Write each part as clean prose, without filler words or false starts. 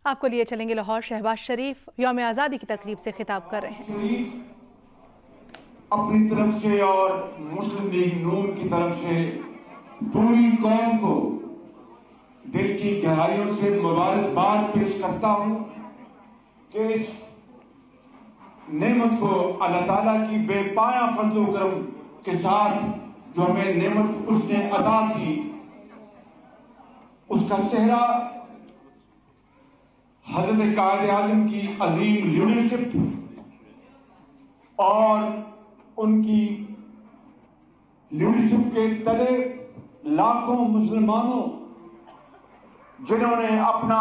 آپ کو لیے چلیں گے لاہور۔ شہباز شریف یوم آزادی کی تقریب سے خطاب کر رہے ہیں۔ اپنی طرف سے اور مسلم لیگ نون کی طرف سے پوری قوم کو دل کی گہرائیوں سے مبارکباد پیش کرتا ہوں کہ اس نعمت کو اللہ تعالیٰ کی بے پایہ فضل و کرم کے ساتھ جو ہمیں نعمت اس نے عطا کی، اس کا صحرا حضرت قائد اعظم کی عظیم لیڈرشپ اور ان کی لیڈرشپ کے تلے لاکھوں مسلمانوں جنہوں نے اپنا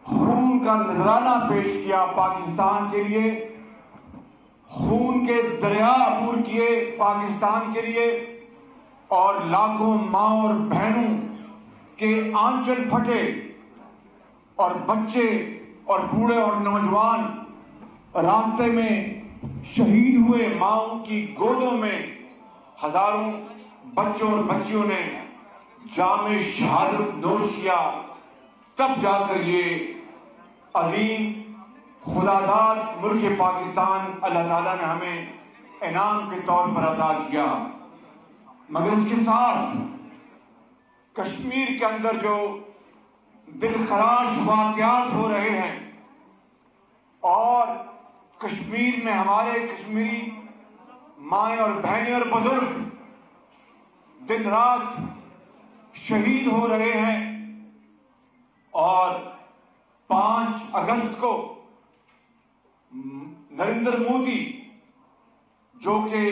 خون کا نذرانہ پیش کیا پاکستان کے لیے، خون کے دریا عبور کیے پاکستان کے لیے، اور لاکھوں ماں اور بہنوں کے آنچل پھٹے اور بچے اور بوڑھے اور نوجوان راستے میں شہید ہوئے، ماؤں کی گودوں میں ہزاروں بچوں اور بچیوں نے جام شہادت نوش کیا، تب جا کر یہ عظیم خداداد ملک پاکستان اللہ تعالیٰ نے ہمیں انعام کے طور پر عطا کیا۔ مگر اس کے ساتھ کشمیر کے اندر جو دل خراش واقعات ہو رہے ہیں اور کشمیر میں ہمارے کشمیری مائیں اور بہنیں اور بزرگ دن رات شہید ہو رہے ہیں، اور 5 اگست کو نریندر مودی جو کہ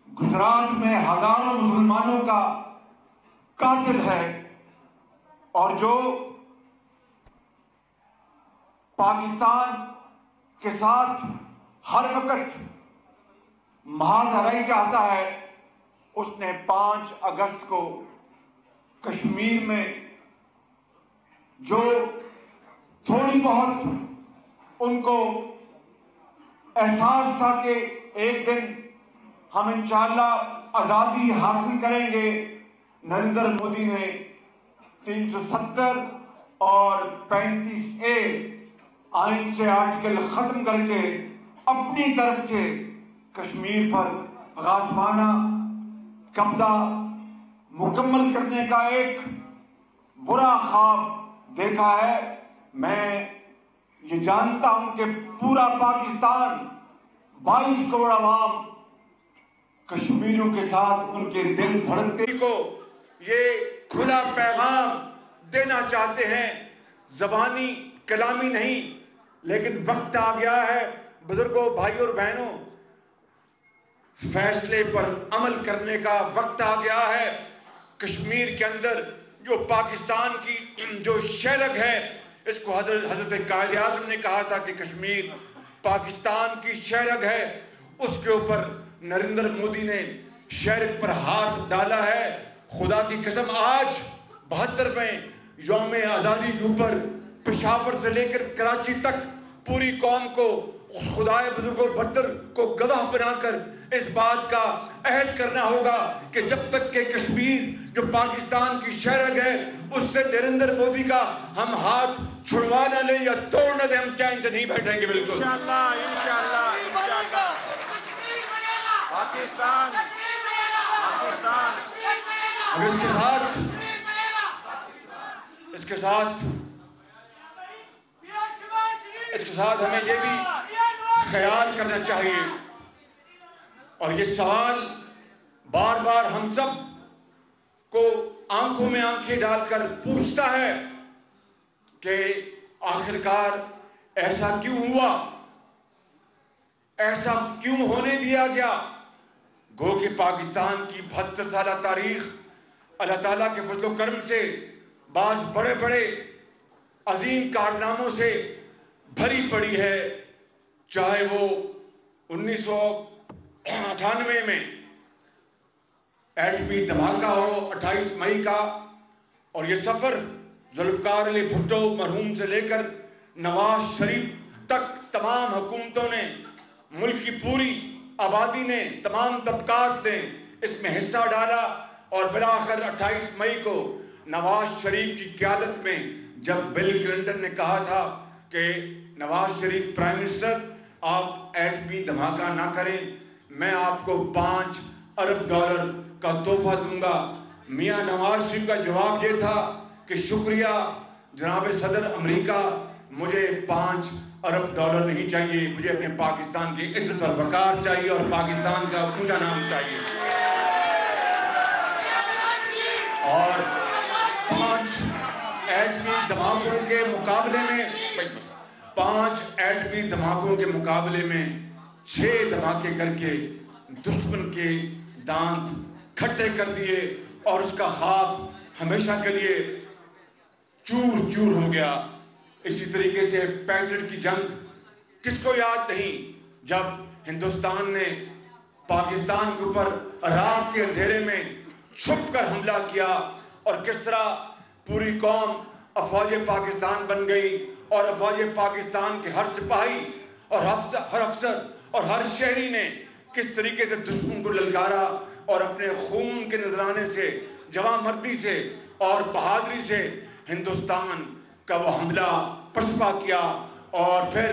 گجرات میں ہزاروں مسلمانوں کا قاتل ہے اور جو پاکستان کے ساتھ ہر وقت محاذ ہرائی چاہتا ہے، اس نے 5 اگست کو کشمیر میں جو تھوڑی بہت ان کو احساس تھا کہ ایک دن ہم انشاءاللہ آزادی حاصل کریں گے، نریندر مودی نے 370 اور 35A آئین سے آرٹیکل ختم کر کے اپنی طرف سے کشمیر پر غاصبانہ قبضہ مکمل کرنے کا ایک برا خواب دیکھا ہے۔ میں یہ جانتا ہوں کہ پورا پاکستان 22 کروڑ عوام کشمیریوں کے ساتھ ان کے دل دھڑکتے کو یہ کھلا پیغام دینا چاہتے ہیں، زبانی کلامی نہیں، لیکن وقت آ گیا ہے بزرگوں، بھائیوں اور بہنوں، فیصلے پر عمل کرنے کا وقت آ گیا ہے۔ کشمیر کے اندر جو پاکستان کی جو شہرگ ہے، اس کو حضرت قائد اعظم نے کہا تھا کہ کشمیر پاکستان کی شہرگ ہے، اس کے اوپر نریندر مودی نے شہرگ پر ہاتھ ڈالا ہے۔ خدا کی قسم آج 72ویں یوم آزادی کے اوپر پشاور سے لے کر کراچی تک پوری قوم کو خدائے بزرگ و برتر کو گواہ بنا کر اس بات کا عہد کرنا ہوگا کہ جب تک کہ کشمیر جو پاکستان کی شہرگ ہے اس سے نریندر مودی کا ہم ہاتھ چھڑوا نہ لیں یا توڑ نہ دیں، ہم چین سے نہیں بیٹھیں گے۔ بالکل انشاءاللہ انشاءاللہ انشاءاللہ پاکستان اور اس کے ساتھ ہمیں یہ بھی خیال کرنا چاہیے، اور یہ سوال بار بار ہم سب کو آنکھوں میں آنکھیں ڈال کر پوچھتا ہے کہ آخرکار ایسا کیوں ہوا، ایسا کیوں ہونے دیا گیا؟ گو کہ پاکستان کی 72 سالہ تاریخ اللہ تعالیٰ کے فضل و کرم سے بعض بڑے بڑے عظیم کارناموں سے بھری پڑی ہے، چاہے وہ 1998 میں ایٹمی دھماکہ ہو 28 مئی کا، اور یہ سفر ذوالفقار علی بھٹو مرحوم سے لے کر نواز شریف تک تمام حکومتوں نے، ملک کی پوری آبادی نے، تمام طبقات نے اس میں حصہ ڈالا، اور بالآخر 28 مئی کو نواز شریف کی قیادت میں جب بل کلنٹن نے کہا تھا کہ نواز شریف پرائم منسٹر آپ ایٹمی دھماکہ نہ کریں، میں آپ کو $5 ارب کا تحفہ دوں گا، میاں نواز شریف کا جواب یہ تھا کہ شکریہ جناب صدر امریکہ، مجھے $5 ارب نہیں چاہیے، مجھے اپنے پاکستان کی عزت اور وقار چاہیے اور پاکستان کا اونچا نام چاہیے۔ اور 5 ایٹمی دھماکوں کے مقابلے میں 5 ایٹمی دھماکوں کے مقابلے میں 6 دھماکے کر کے دشمن کے دانت کھٹے کر دیے اور اس کا خواب ہمیشہ کے لیے چور چور ہو گیا۔ اسی طریقے سے 65 کی جنگ کس کو یاد نہیں، جب ہندوستان نے پاکستان کے اوپر رات کے اندھیرے میں چھپ کر حملہ کیا اور کس طرح پوری قوم افواج پاکستان بن گئی اور افواج پاکستان کے ہر سپاہی اور ہر افسر اور ہر شہری نے کس طریقے سے دشمن کو للکارا اور اپنے خون کے نذرانے سے، جواں مردی سے اور بہادری سے ہندوستان کا وہ حملہ پسپا کیا۔ اور پھر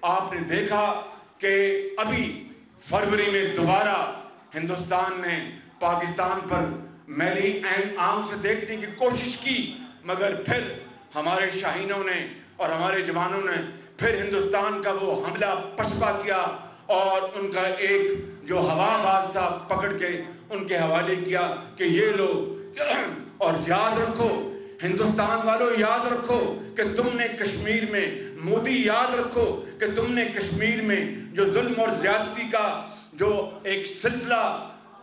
آپ نے دیکھا کہ ابھی فروری میں دوبارہ ہندوستان نے پاکستان پر میلی آنکھ سے دیکھنے کی کوشش کی، مگر پھر ہمارے شاہینوں نے اور ہمارے جوانوں نے پھر ہندوستان کا وہ حملہ پسپا کیا اور ان کا ایک جو ہوا باز تھا پکڑ کے ان کے حوالے کیا کہ یہ لو۔ اور یاد رکھو ہندوستان والوں، یاد رکھو کہ تم نے کشمیر میں، مودی یاد رکھو کہ تم نے کشمیر میں جو ظلم اور زیادتی کا جو ایک سلسلہ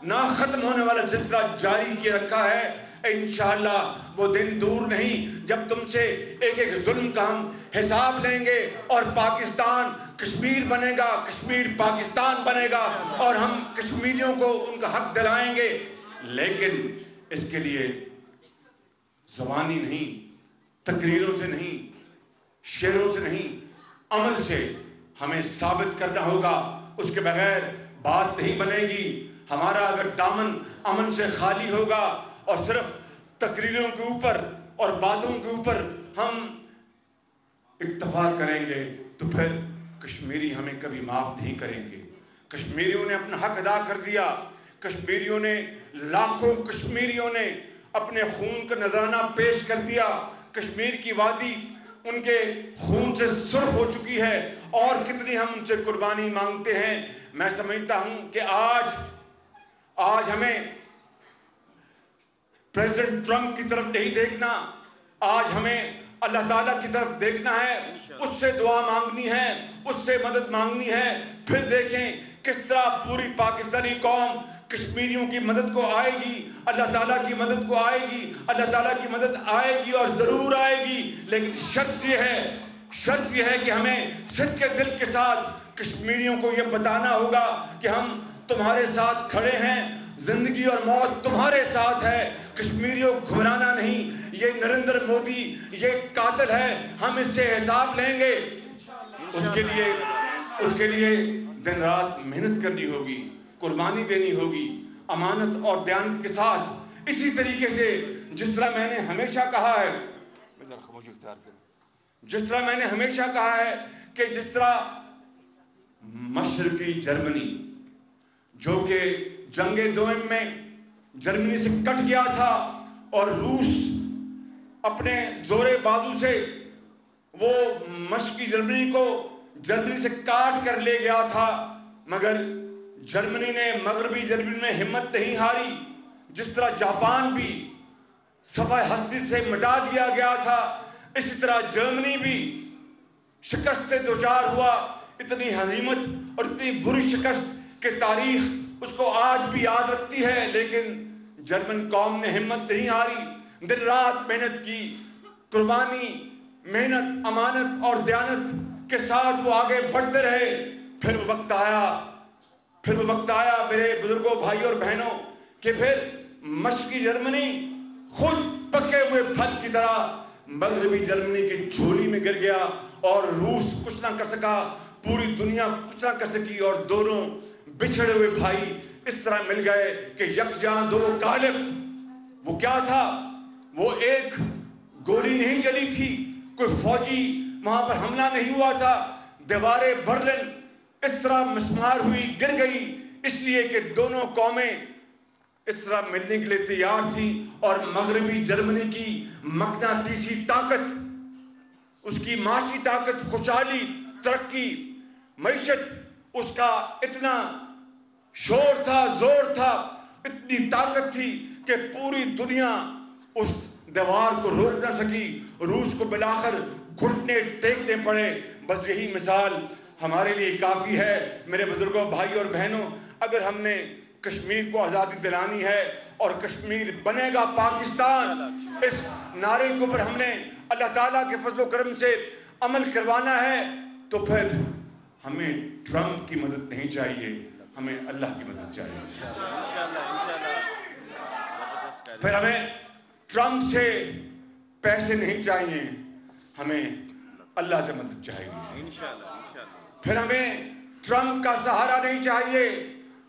نہ ختم ہونے والا سلسلہ جاری کیے رکھا ہے، انشاءاللہ وہ دن دور نہیں جب تم سے ایک ایک ظلم کا ہم حساب لیں گے اور پاکستان کشمیر بنے گا، کشمیر پاکستان بنے گا اور ہم کشمیریوں کو ان کا حق دلائیں گے۔ لیکن اس کے لیے زبانی نہیں، تقریروں سے نہیں، شعروں سے نہیں، عمل سے ہمیں ثابت کرنا ہوگا، اس کے بغیر بات نہیں بنے گی۔ ہمارا اگر دامن امن سے خالی ہوگا اور صرف تقریروں کے اوپر اور باتوں کے اوپر ہم اکتفا کریں گے تو پھر کشمیری ہمیں کبھی معاف نہیں کریں گے۔ کشمیریوں نے اپنا حق ادا کر دیا، کشمیریوں نے، لاکھوں کشمیریوں نے اپنے خون کا نذرانہ پیش کر دیا۔ کشمیر کی وادی ان کے خون سے سرخ ہو چکی ہے اور کتنی ہم ان سے قربانی مانگتے ہیں۔ میں سمجھتا ہوں کہ آج ہمیں پریزیڈنٹ ٹرمپ کی طرف نہیں دیکھنا، آج ہمیں اللہ تعالیٰ کی طرف دیکھنا ہے، اس سے دعا مانگنی ہے، اس سے مدد مانگنی ہے۔ پھر دیکھیں کس طرح پوری پاکستانی قوم کشمیریوں کی مدد کو آئے گی، اللہ تعالیٰ کی مدد کو آئے گی، اللہ تعالیٰ کی مدد آئے گی اور ضرور آئے گی۔ لیکن شرط یہ ہے کہ ہمیں صدق کے دل کے ساتھ کشمیریوں کو یہ بتانا ہوگا کہ ہم تمہارے ساتھ کھڑے ہیں، زندگی اور موت تمہارے ساتھ ہے، کشمیریوں گھبرانا نہیں، یہ نریندر مودی یہ قاتل ہے، ہم اس سے حساب لیں گے۔ اس کے لیے دن رات محنت کرنی ہوگی، قربانی دینی ہوگی، امانت اور دیانت کے ساتھ۔ اسی طریقے سے جس طرح میں نے ہمیشہ کہا ہے، کہ جس طرح مشرقی جرمنی جو کہ جنگ دوئم میں جرمنی سے کٹ گیا تھا اور روس اپنے زور بازو سے وہ مشرقی جرمنی سے کاٹ کر لے گیا تھا، مگر جرمنی نے، مغربی جرمنی نے ہمت نہیں ہاری۔ جس طرح جاپان بھی صفحہ ہستی سے مٹا دیا گیا تھا، اسی طرح جرمنی بھی شکست سے دوچار ہوا۔ اتنی ہزیمت اور اتنی بری شکست کہ تاریخ اس کو آج بھی یاد رکھتی ہے، لیکن جرمن قوم نے ہمت نہیں ہاری، دن رات محنت کی، قربانی، محنت، امانت اور دیانت کے ساتھ وہ آگے بڑھتے رہے۔ پھر وہ وقت آیا میرے بزرگوں، بھائیوں اور بہنوں، کہ پھر مشرقی جرمنی خود پکے ہوئے پھل کی طرح مغربی جرمنی کی جھولی میں گر گیا اور روس کچھ نہ کر سکا، پوری دنیا کچھ نہ کر سکی، اور دونوں بچھڑے ہوئے بھائی اس طرح مل گئے کہ یکجاں دو غالب۔ وہ کیا تھا؟ وہ ایک گولی نہیں چلی تھی، کوئی فوجی وہاں پر حملہ نہیں ہوا تھا. دیواریں برلن اس طرح مسمار ہوئی گر گئی اس لیے کہ دونوں قومیں اس طرح ملنے کے لیے تیار تھی. اور مغربی جرمنی کی مقناطیسی طاقت، اس کی معاشی طاقت، خوشحالی، ترقی، معیشت، اس کا اتنا شور تھا، زور تھا، اتنی طاقت تھی کہ پوری دنیا اس دیوار کو روک نہ سکی. روس کو بالآخر گھٹنے ٹیکنے پڑے. بس یہی مثال ہمارے لیے کافی ہے میرے بزرگوں، بھائی اور بہنوں. اگر ہم نے کشمیر کو آزادی دلانی ہے اور کشمیر بنے گا پاکستان، اس نعرے کے اوپر ہم نے اللہ تعالیٰ کے فضل و کرم سے عمل کروانا ہے، تو پھر ہمیں ٹرمپ کی مدد نہیں چاہیے، ہمیں اللہ کی مدد چاہیے. پھر ہمیں ٹرمپ سے پیسے نہیں چاہیے، ہمیں اللہ سے مدد چاہیے. پھر ہمیں ٹرمپ کا سہارا نہیں چاہیے،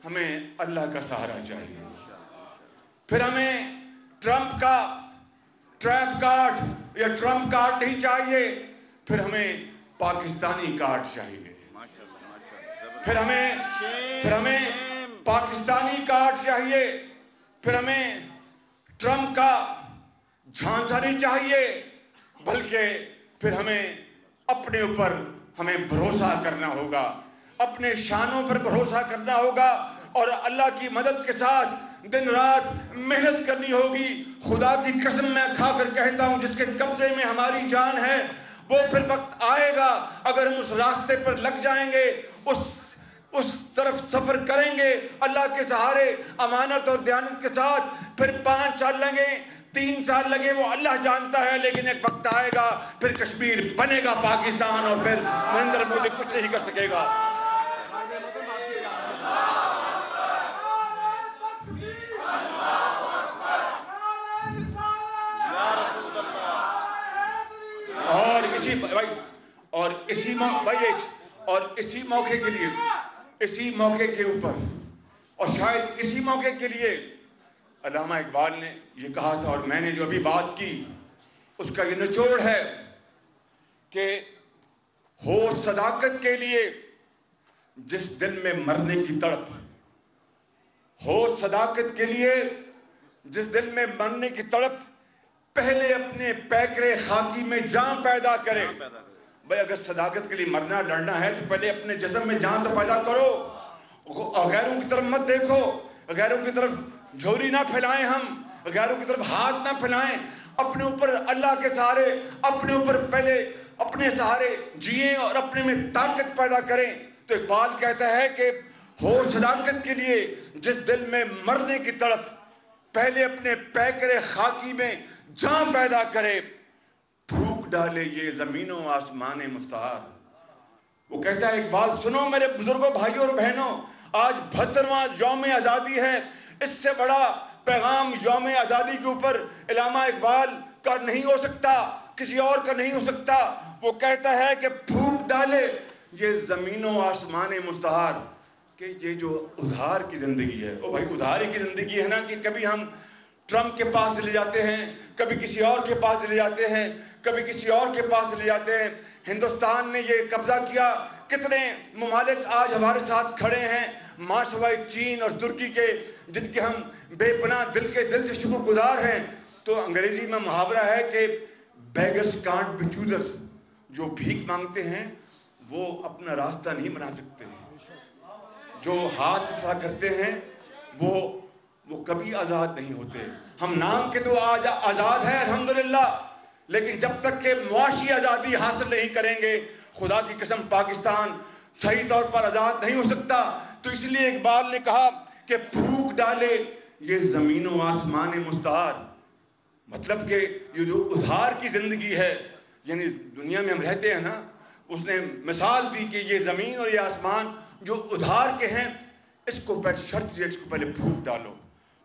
ہمیں اللہ کا سہارا چاہیے. پھر ہمیں ٹرمپ کا ٹریپ کارڈ یا ٹرمپ کارڈ نہیں چاہیے، پھر ہمیں پاکستانی کارڈ چاہیے. پھر ہمیں پاکستانی کارڈ چاہیے. پھر ہمیں ٹرمپ کا جھانسا نہیں چاہیے، بلکہ پھر ہمیں اپنے اوپر ہمیں بھروسہ کرنا ہوگا، اپنے شانوں پر بھروسہ کرنا ہوگا اور اللہ کی مدد کے ساتھ دن رات محنت کرنی ہوگی. خدا کی قسم میں کھا کر کہتا ہوں، جس کے قبضے میں ہماری جان ہے وہ پھر وقت آئے گا اگر ہم اس راستے پر لگ جائیں گے، اس طرف سفر کریں گے اللہ کے سہارے امانت اور دیانت کے ساتھ. پھر 5 سال لگے، 3 سال لگے، وہ اللہ جانتا ہے، لیکن ایک وقت آئے گا پھر کشمیر بنے گا پاکستان اور پھر نریندر مودی کچھ نہیں کر سکے گا. اور اسی موقع کے اوپر اور شاید اسی موقع کے لیے علامہ اقبال نے یہ کہا تھا، اور میں نے جو ابھی بات کی اس کا یہ نچوڑ ہے کہ ہو صداقت کے لیے جس دل میں مرنے کی تڑپ، ہو صداقت کے لیے جس دل میں مرنے کی تڑپ، پہلے اپنے پیکرے خاکی میں جان پیدا کرے. بھائی اگر صداقت کے لیے مرنا لڑنا ہے تو پہلے اپنے جسم میں جان تو پیدا کرو. غیروں کی طرف مت دیکھو، غیروں کی طرف جھولی نہ پھیلائیں، ہم غیروں کی طرف ہاتھ نہ پھیلائیں. اپنے اوپر اللہ کے سہارے، اپنے اوپر پہلے اپنے سہارے جئیں اور اپنے میں طاقت پیدا کریں. تو اقبال کہتا ہے کہ ہو صداقت کے لیے جس دل میں مرنے کی تڑپ، پہلے اپنے پیکرے خاکی میں جان پیدا کرے، پھونک ڈالے یہ زمین و آسمان مستعار. وہ کہتا ہے اقبال، سنو میرے بزرگوں، بھائیوں اور بہنوں، آج 72واں یوم آزادی ہے. اس سے بڑا پیغام یوم آزادی کے اوپر علامہ اقبال کا نہیں ہو سکتا، کسی اور کا نہیں ہو سکتا. وہ کہتا ہے کہ پھونک ڈالے یہ زمین و آسمان مستعار، کہ یہ جو ادھار کی زندگی ہے، وہ بھائی ادھاری کی زندگی ہے نا، کہ کبھی ہم ٹرمپ کے پاس چلے جاتے ہیں، کبھی کسی اور کے پاس چلے جاتے ہیں، کبھی کسی اور کے پاس چلے جاتے ہیں. ہندوستان نے یہ قبضہ کیا، کتنے ممالک آج ہمارے ساتھ کھڑے ہیں ماں سوائے چین اور ترکی کے، جن کے ہم بے پناہ دل سے شکر گزار ہیں. تو انگریزی میں محاورہ ہے کہ بیگرز کانٹ بی چوزرز، جو بھیک مانگتے ہیں وہ اپنا راستہ نہیں بنا سکتے، جو ہاتھ ایسا کرتے ہیں وہ کبھی آزاد نہیں ہوتے. ہم نام کے تو آج آزاد ہیں الحمدللہ، لیکن جب تک کہ معاشی آزادی حاصل نہیں کریں گے، خدا کی قسم پاکستان صحیح طور پر آزاد نہیں ہو سکتا. تو اس لیے اقبال نے کہا کہ پھونک ڈالے یہ زمین و آسمان مستعار. مطلب کہ یہ جو ادھار کی زندگی ہے، یعنی دنیا میں ہم رہتے ہیں نا، اس نے مثال دی کہ یہ زمین اور یہ آسمان جو ادھار کے ہیں، اس کو پہلے شرط یہ، اس کو پہلے پھونک ڈالو.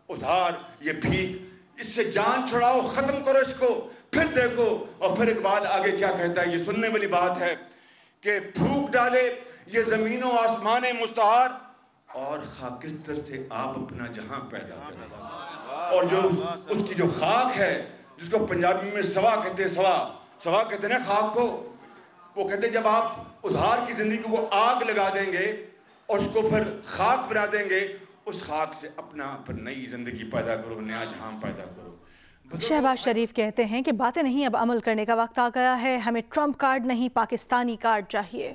ادھار، یہ بھیک، اس سے جان چھڑاؤ، ختم کرو اس کو، پھر دیکھو. اور پھر اقبال آگے کیا کہتا ہے، یہ سننے والی بات ہے کہ پھونک ڈالے یہ زمین و آسمان مستعار، اور خاکستر سے آپ اپنا جہاں پیدا کریں. اور جو اس کی جو خاک ہے، جس کو پنجابی میں سوا کہتے ہیں، سوا کہتے ہیں خاک کو، وہ کہتے ہیں جب آپ ادھار کی زندگی کو آگ لگا دیں گے اور اس کو پھر خاک بنا دیں گے، اس خاک سے اپنا پھر نئی زندگی پیدا کرو، نیا جہاں پیدا کرو۔ شہباز شریف کہتے ہیں کہ باتیں نہیں، اب عمل کرنے کا وقت آ گیا ہے، ہمیں ٹرمپ کارڈ نہیں پاکستانی کارڈ چاہیے۔